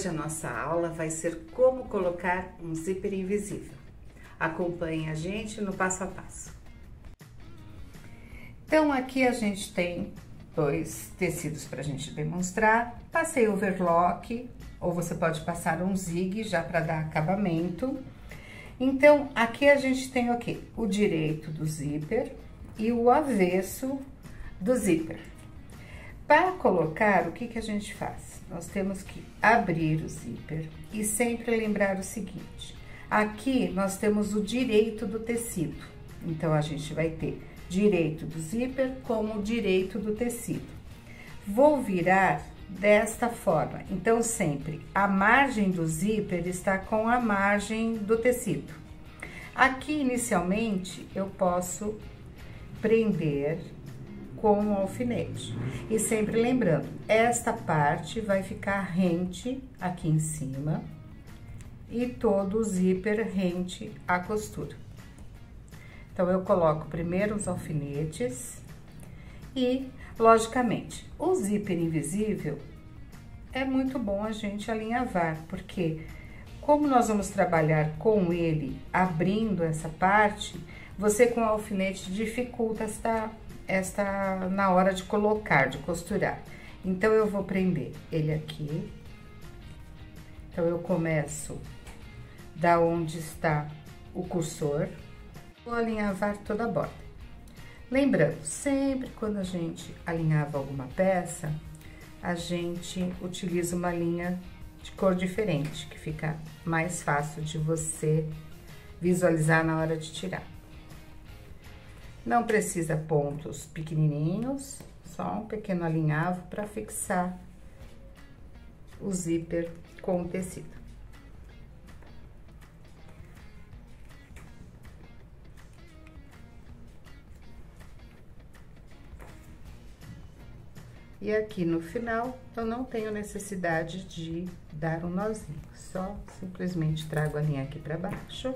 Hoje a nossa aula vai ser como colocar um zíper invisível. Acompanhe a gente no passo a passo. Então, aqui a gente tem dois tecidos para a gente demonstrar. Passei overlock, ou você pode passar um zig já para dar acabamento. Então, aqui a gente tem o quê? O direito do zíper e o avesso do zíper. Para colocar, o que que a gente faz? Nós temos que abrir o zíper e sempre lembrar o seguinte: aqui nós temos o direito do tecido, então a gente vai ter direito do zíper como direito do tecido. Vou virar desta forma, então sempre a margem do zíper está com a margem do tecido. Aqui inicialmente eu posso prender com um alfinete. E sempre lembrando, esta parte vai ficar rente aqui em cima e todo o zíper rente à costura. Então, eu coloco primeiro os alfinetes e, logicamente, o zíper invisível é muito bom a gente alinhavar, porque como nós vamos trabalhar com ele abrindo essa parte, você com o alfinete dificulta esta na hora de colocar, de costurar. Então, eu vou prender ele aqui. Então, eu começo da onde está o cursor, vou alinhavar toda a borda. Lembrando, sempre quando a gente alinhava alguma peça, a gente utiliza uma linha de cor diferente, que fica mais fácil de você visualizar na hora de tirar. Não precisa pontos pequenininhos, só um pequeno alinhavo para fixar o zíper com o tecido. E aqui no final, eu não tenho necessidade de dar um nozinho, só simplesmente trago a linha aqui para baixo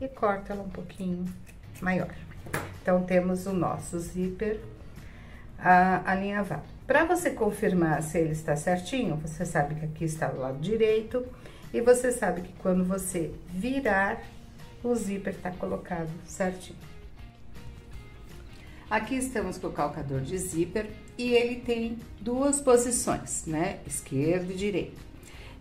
e corto ela um pouquinho maior. Então, temos o nosso zíper alinhavado. Para você confirmar se ele está certinho, você sabe que aqui está do lado direito e você sabe que quando você virar, o zíper está colocado certinho. Aqui estamos com o calcador de zíper e ele tem duas posições, né? Esquerdo e direito.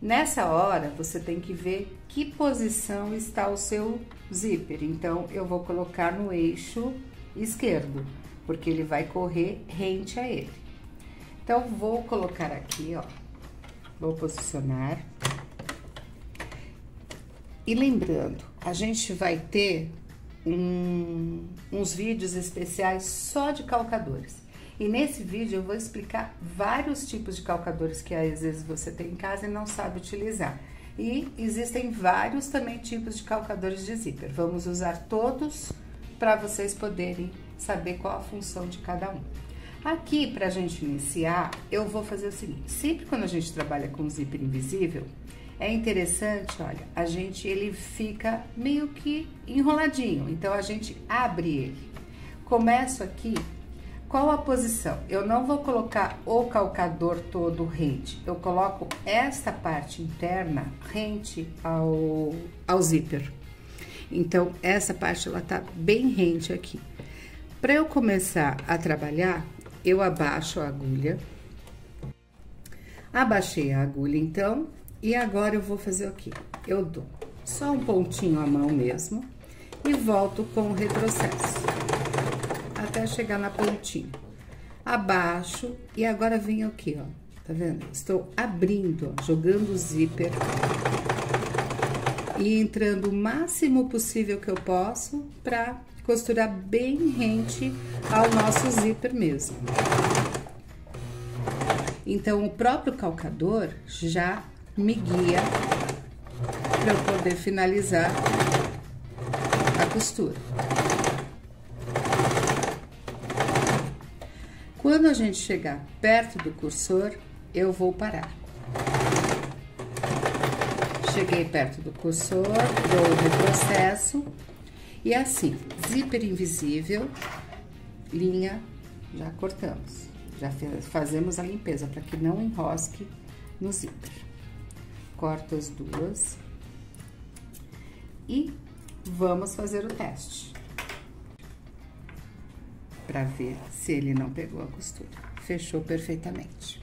Nessa hora, você tem que ver que posição está o seu zíper. Então, eu vou colocar no eixo esquerdo, porque ele vai correr rente a ele. Então, vou colocar aqui, ó, vou posicionar. E lembrando, a gente vai ter uns vídeos especiais só de calcadores. E nesse vídeo eu vou explicar vários tipos de calcadores que às vezes você tem em casa e não sabe utilizar. E existem vários também tipos de calcadores de zíper. Vamos usar todos para vocês poderem saber qual a função de cada um. Aqui, pra gente iniciar, eu vou fazer o seguinte: sempre quando a gente trabalha com zíper invisível, é interessante, olha, ele fica meio que enroladinho, então a gente abre ele. Começo aqui, qual a posição? Eu não vou colocar o calcador todo rente, eu coloco esta parte interna rente ao zíper. Então, essa parte, ela tá bem rente aqui. Para eu começar a trabalhar, eu abaixo a agulha. Abaixei a agulha, então, e agora eu vou fazer o quê? Eu dou só um pontinho à mão mesmo e volto com o retrocesso, até chegar na pontinha. Abaixo e agora venho aqui, ó, tá vendo? Estou abrindo, ó, jogando o zíper e entrando o máximo possível que eu posso para costurar bem rente ao nosso zíper mesmo. Então, o próprio calcador já me guia para eu poder finalizar a costura. Quando a gente chegar perto do cursor, eu vou parar. Cheguei perto do cursor, dou o retrocesso e assim, zíper invisível, linha, já cortamos. Já fazemos a limpeza para que não enrosque no zíper. corto as duas e vamos fazer o teste para ver se ele não pegou a costura. Fechou perfeitamente.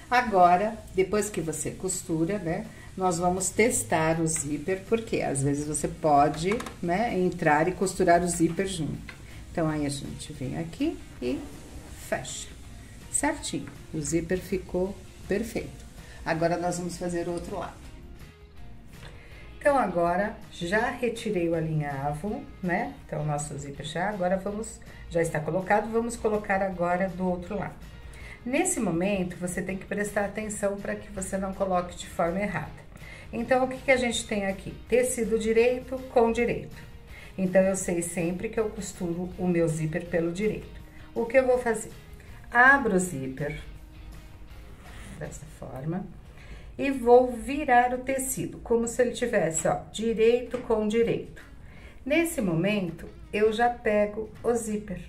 Agora, depois que você costura, né, nós vamos testar o zíper, porque às vezes você pode, né, entrar e costurar o zíper junto. Então, aí a gente vem aqui e fecha, certinho. O zíper ficou perfeito. Agora, nós vamos fazer o outro lado. Então, agora, já retirei o alinhavo, né? Então, o nosso zíper já está colocado, vamos colocar agora do outro lado. Nesse momento, você tem que prestar atenção para que você não coloque de forma errada. Então, o que a gente tem aqui? Tecido direito com direito. Então, eu sei sempre que eu costuro o meu zíper pelo direito. O que eu vou fazer? Abro o zíper, dessa forma, e vou virar o tecido, como se ele tivesse, ó, direito com direito. Nesse momento, eu já pego o zíper.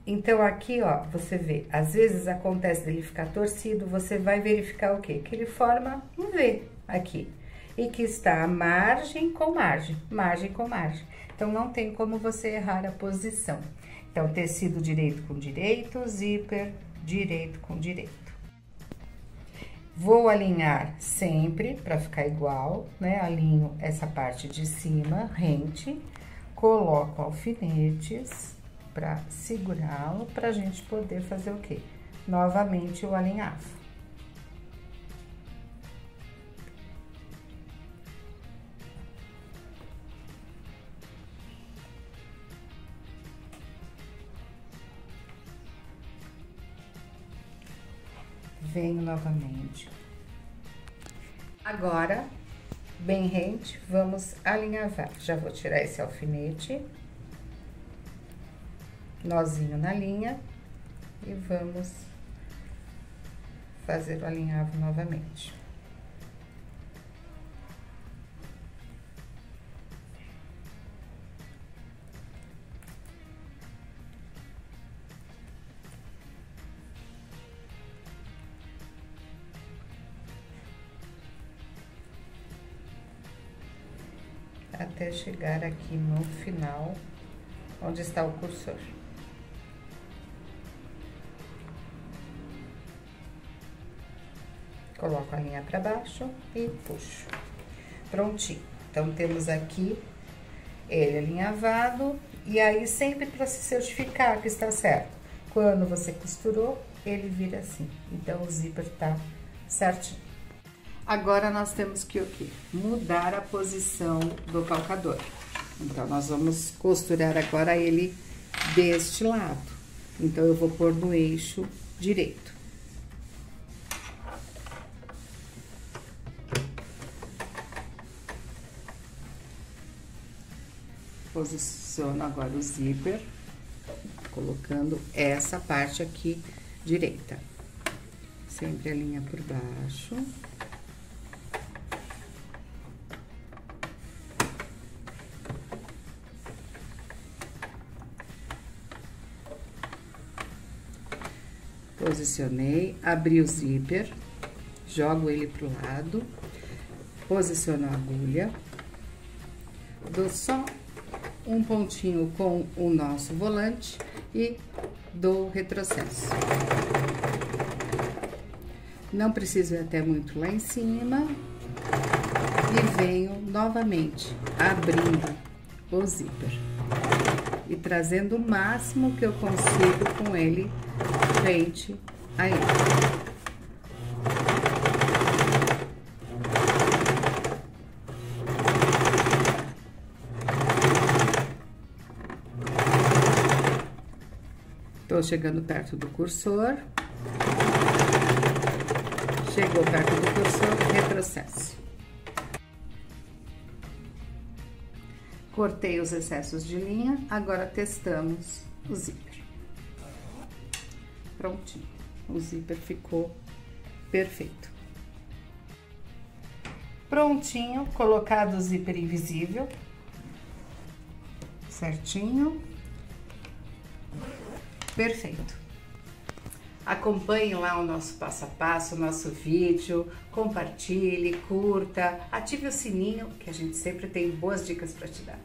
Então, aqui, ó, você vê, às vezes acontece dele ficar torcido, você vai verificar o quê? Que ele forma um V aqui. E que está margem com margem, margem com margem. Então, não tem como você errar a posição. Então, tecido direito com direito, zíper direito com direito. Vou alinhar sempre para ficar igual, né? Alinho essa parte de cima, rente, coloco alfinetes para segurá-lo, pra gente poder fazer o quê? Novamente o alinhavo. Venho novamente. Agora, bem rente, vamos alinhavar. Já vou tirar esse alfinete. Nozinho na linha e vamos fazer o alinhavo novamente. Até chegar aqui no final, onde está o cursor. Coloco a linha para baixo e puxo. Prontinho. Então, temos aqui ele alinhavado. E aí, sempre para se certificar que está certo. Quando você costurou, ele vira assim. Então, o zíper tá certinho. Agora, nós temos que o quê? Mudar a posição do calcador. Então, nós vamos costurar agora ele deste lado. Então, eu vou pôr no eixo direito. Posiciono agora o zíper, colocando essa parte aqui direita. Sempre a linha por baixo. Posicionei, abri o zíper, jogo ele pro lado, posiciono a agulha, dou só um pontinho com o nosso volante e dou retrocesso. Não preciso ir até muito lá em cima e venho novamente abrindo o zíper e trazendo o máximo que eu consigo com ele frente a ele. Tô chegando perto do cursor. Chegou perto do cursor, retrocesso. Cortei os excessos de linha, agora testamos o zíper. Prontinho, o zíper ficou perfeito. Prontinho, colocado o zíper invisível, certinho. Perfeito. Acompanhe lá o nosso passo a passo, o nosso vídeo, compartilhe, curta, ative o sininho, que a gente sempre tem boas dicas para te dar.